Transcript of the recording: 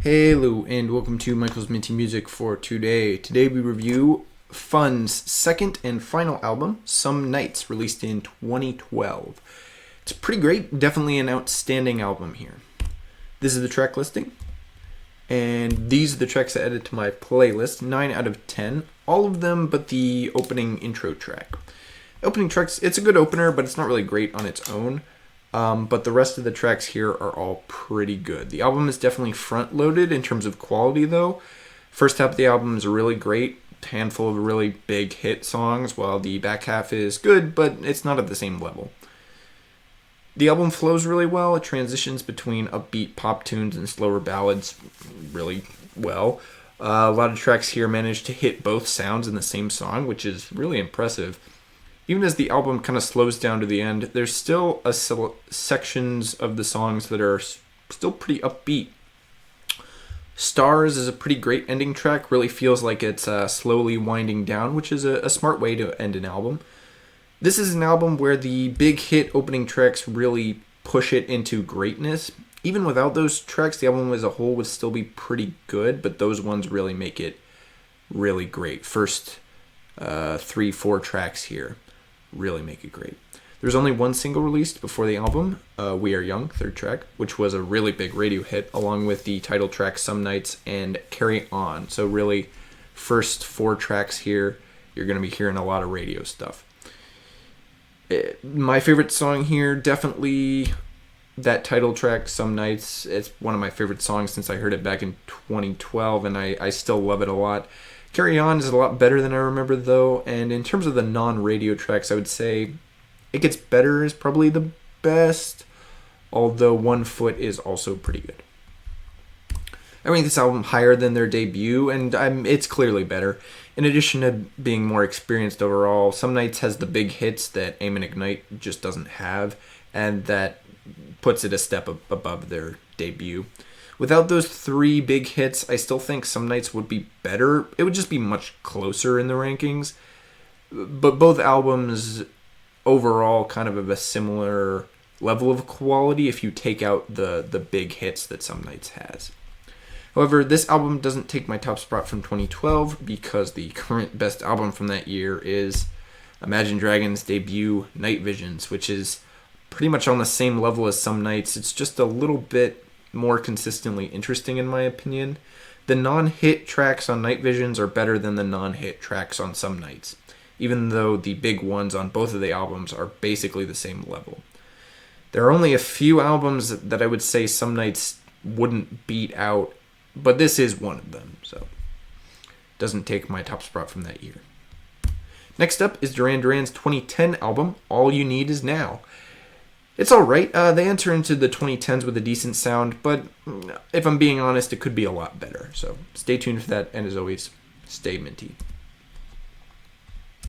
Hello and welcome to Michael's Minty Music for today. Today we review Fun's second and final album, Some Nights, released in 2012. It's pretty great, definitely an outstanding album here. This is the track listing, and these are the tracks I added to my playlist, 9 out of 10, all of them but the opening intro track. Opening tracks, it's a good opener, but it's not really great on its own. But the rest of the tracks here are all pretty good. The album is definitely front-loaded in terms of quality, though. First half of the album is really great, handful of really big hit songs, while the back half is good, but it's not at the same level. The album flows really well. It transitions between upbeat pop tunes and slower ballads really well. A lot of tracks here manage to hit both sounds in the same song, which is really impressive. Even as the album kind of slows down to the end, there's still sections of the songs that are still pretty upbeat. Stars is a pretty great ending track, really feels like it's slowly winding down, which is a smart way to end an album. This is an album where the big hit opening tracks really push it into greatness. Even without those tracks, the album as a whole would still be pretty good, but those ones really make it really great. First 3-4 tracks here really make it great. There's only one single released before the album, We Are Young, third track, which was a really big radio hit, along with the title track Some Nights and Carry On. So really, first 4 tracks here, you're going to be hearing a lot of radio stuff. My favorite song here, definitely that title track, Some Nights. It's one of my favorite songs since I heard it back in 2012, and I still love it a lot. Carry On is a lot better than I remember, though, and in terms of the non-radio tracks, I would say It Gets Better is probably the best, although One Foot is also pretty good. I rank this album higher than their debut, and it's clearly better. In addition to being more experienced overall, Some Nights has the big hits that Aim and Ignite just doesn't have, and that puts it a step above their debut. Without those 3 big hits, I still think Some Nights would be better. It would just be much closer in the rankings. But both albums overall kind of have a similar level of quality if you take out the big hits that Some Nights has. However, this album doesn't take my top spot from 2012 because the current best album from that year is Imagine Dragons' debut, Night Visions, which is pretty much on the same level as Some Nights. It's just a little bit more consistently interesting in my opinion. The non-hit tracks on Night Visions are better than the non-hit tracks on Some Nights, even though the big ones on both of the albums are basically the same level. There are only a few albums that I would say Some Nights wouldn't beat out, but this is one of them, so doesn't take my top spot from that year. Next up is Duran's 2010 album, All You Need Is Now. It's alright. They enter into the 2010s with a decent sound, but if I'm being honest, it could be a lot better. So stay tuned for that, and as always, stay minty.